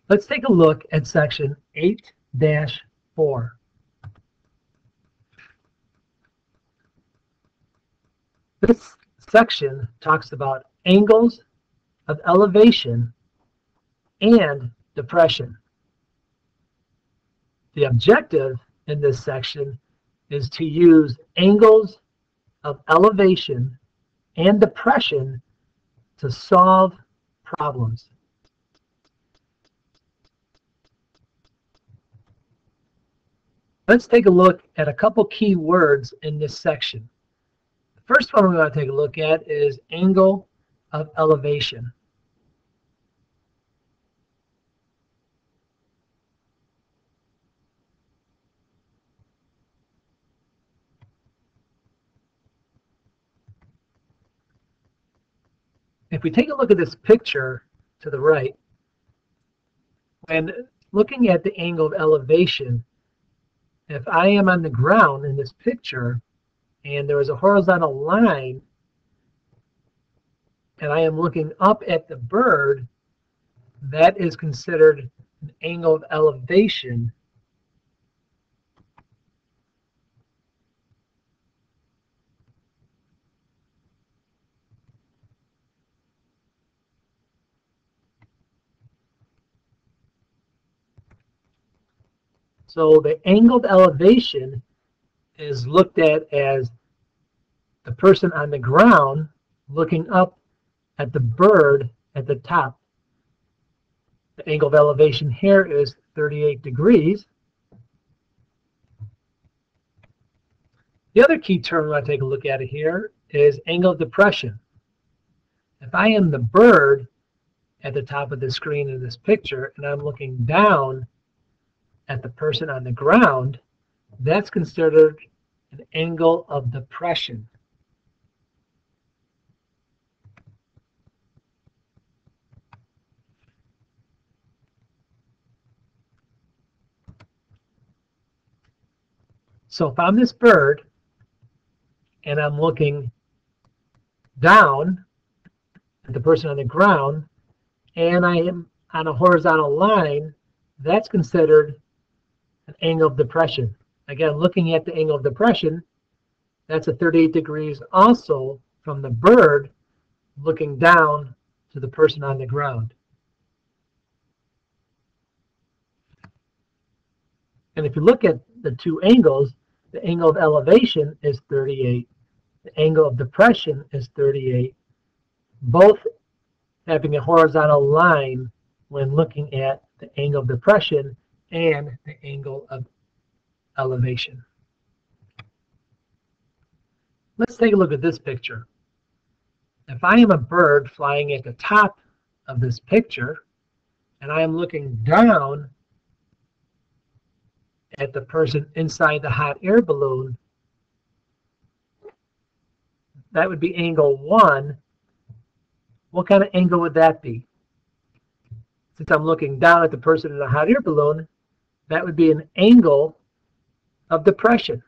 Let's take a look at section 8-4. This section talks about angles of elevation and depression. The objective in this section is to use angles of elevation and depression to solve problems. Let's take a look at a couple key words in this section. The first one we're going to take a look at is angle of elevation. If we take a look at this picture to the right, when looking at the angle of elevation, if I am on the ground in this picture and there is a horizontal line and I am looking up at the bird, that is considered an angle of elevation. So the angle of elevation is looked at as the person on the ground looking up at the bird at the top. The angle of elevation here is 38 degrees. The other key term I take a look at it here is angle of depression. If I am the bird at the top of the screen in this picture and I'm looking down at the person on the ground, that's considered an angle of depression. So if I'm this bird and I'm looking down at the person on the ground and I am on a horizontal line, that's considered an angle of depression. Again, looking at the angle of depression, that's a 38 degrees also from the bird looking down to the person on the ground. And if you look at the two angles, the angle of elevation is 38. The angle of depression is 38. Both having a horizontal line when looking at the angle of depression and the angle of elevation. Let's take a look at this picture. If I am a bird flying at the top of this picture and I am looking down at the person inside the hot air balloon, that would be angle 1. What kind of angle would that be? Since I'm looking down at the person in the hot air balloon, that would be an angle of depression.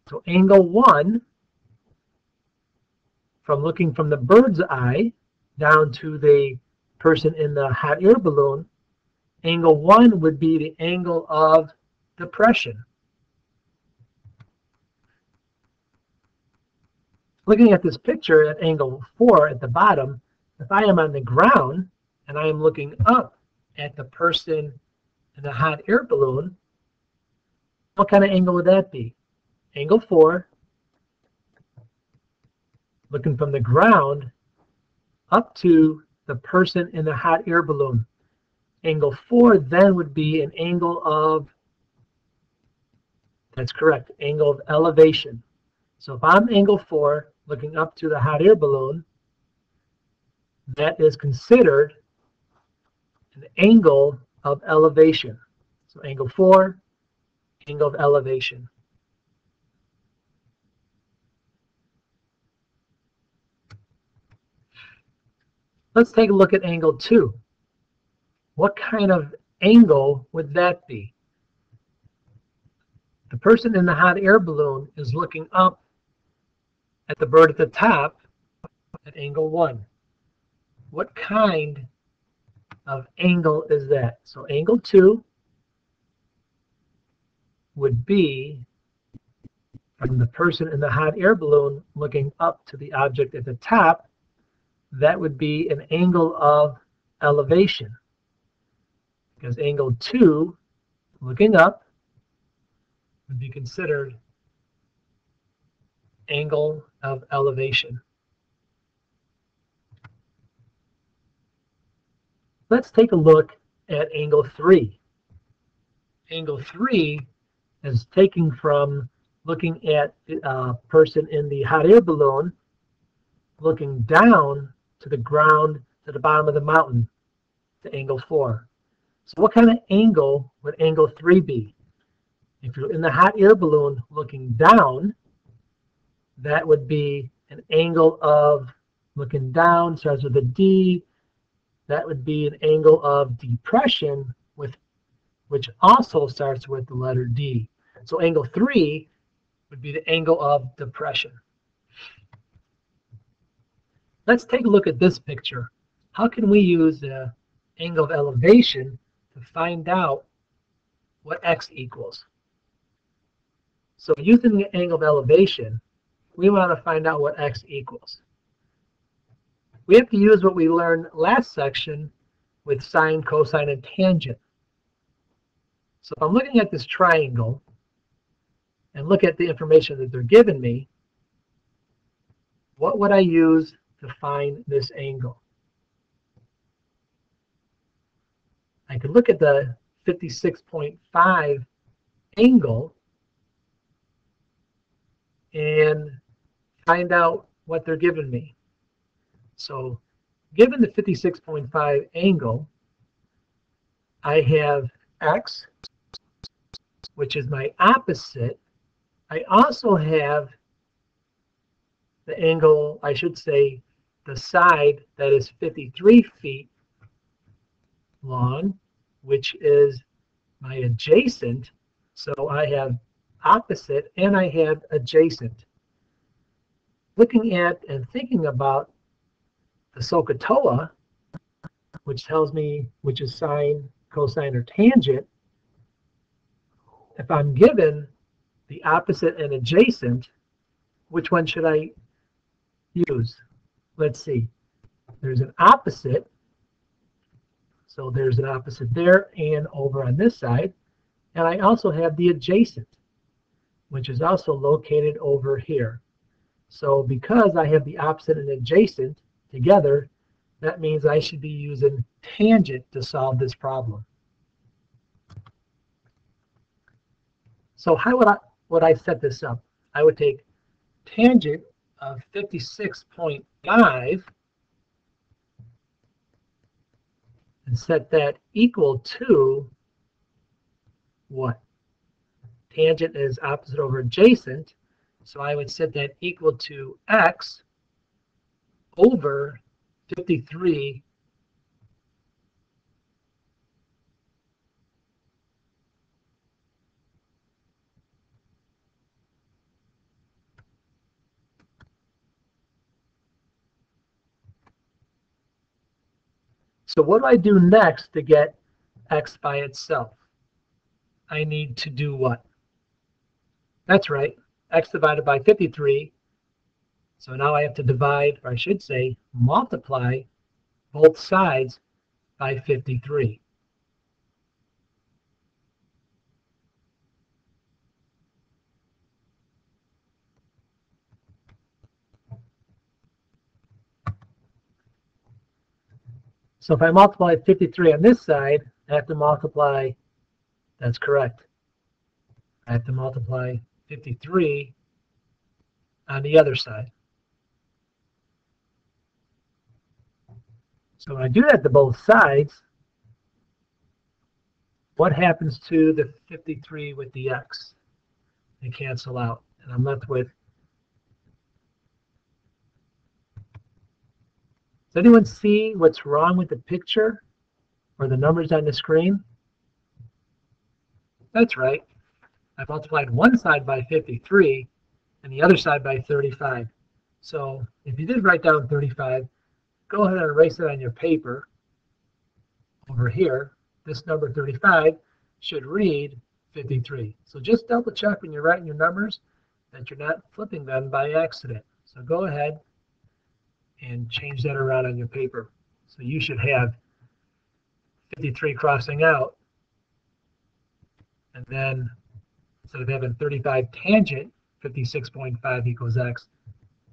So angle 1, from looking from the bird's eye down to the person in the hot air balloon, angle 1 would be the angle of depression. Looking at this picture at angle 4 at the bottom, if I am on the ground and I am looking up at the person in the hot air balloon, what kind of angle would that be? Angle 4, looking from the ground up to the person in the hot air balloon. Angle 4 then would be an angle of, that's correct, angle of elevation. So if I'm angle 4 looking up to the hot air balloon, that is considered an angle of elevation. So angle 4, angle of elevation. Let's take a look at angle 2. What kind of angle would that be? The person in the hot air balloon is looking up at the bird at the top at angle 1. What kind of angle is that? So angle 2 would be from the person in the hot air balloon looking up to the object at the top. That would be an angle of elevation, because angle 2 looking up would be considered angle of elevation. Let's take a look at angle 3. Angle 3 is taking from looking at a person in the hot air balloon looking down to the ground, to the bottom of the mountain, to angle 4. So what kind of angle would angle 3 be? If you're in the hot air balloon looking down, that would be an angle of looking down, starts with a D. That would be an angle of depression, which also starts with the letter D. So angle 3 would be the angle of depression. Let's take a look at this picture. How can we use the angle of elevation to find out what x equals? So using the angle of elevation, we want to find out what x equals. We have to use what we learned last section with sine, cosine, and tangent. So if I'm looking at this triangle and look at the information that they're giving me, what would I use to find this angle? I could look at the 56.5 angle and find out what they're giving me. So given the 56.5 angle, I have x, which is my opposite. I also have the angle, I should say, the side that is 53 feet long, which is my adjacent. So I have opposite and I have adjacent. Looking at and thinking about the SOHCAHTOA, which tells me which is sine, cosine, or tangent, if I'm given the opposite and adjacent, which one should I use? Let's see. There's an opposite. So there's an opposite there and over on this side. And I also have the adjacent, which is also located over here. So because I have the opposite and adjacent together, that means I should be using tangent to solve this problem. So how would I set this up? I would take tangent of 56.5 and set that equal to what? Tangent is opposite over adjacent, so I would set that equal to x over 53 . So what do I do next to get x by itself? I need to do what? That's right, x divided by 53. So now I have to divide, or I should say, multiply both sides by 53. So if I multiply 53 on this side, I have to multiply, that's correct, I have to multiply 53 on the other side. So when I do that to both sides, what happens to the 53 with the x? They cancel out, and I'm left with. Does anyone see what's wrong with the picture or the numbers on the screen? That's right. I multiplied one side by 53 and the other side by 35. So if you did write down 35, go ahead and erase it on your paper over here, this number 35 should read 53. So just double check when you're writing your numbers that you're not flipping them by accident. So go ahead and change that around on your paper. So you should have 53 crossing out, and then instead of having 35 tangent 56.5 equals x,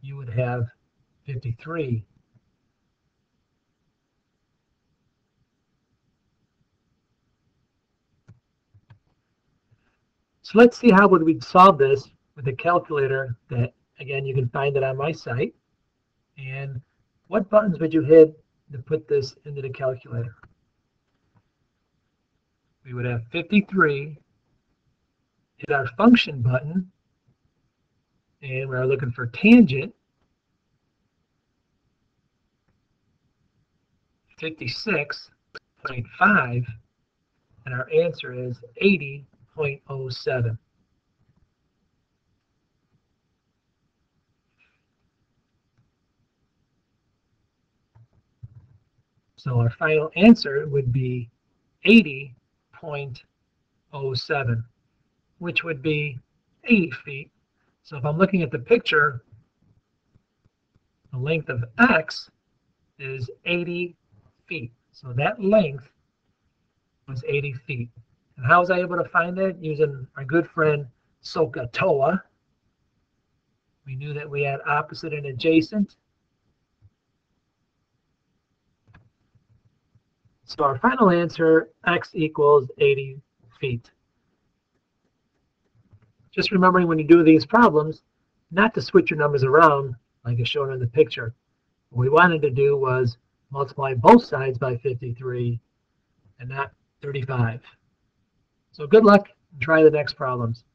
you would have 53. So let's see how would we solve this with a calculator that, again, you can find it on my site. And what buttons would you hit to put this into the calculator? We would have 53, hit our function button, and we're looking for tangent 56.5, and our answer is 80.07. So our final answer would be 80.07, which would be 80 feet. So if I'm looking at the picture, the length of x is 80 feet. So that length was 80 feet. And how was I able to find that? Using our good friend SOHCAHTOA. We knew that we had opposite and adjacent. So our final answer, x equals 80 feet. Just remembering when you do these problems, not to switch your numbers around like is shown in the picture. What we wanted to do was multiply both sides by 53 and not 35. So good luck and try the next problems.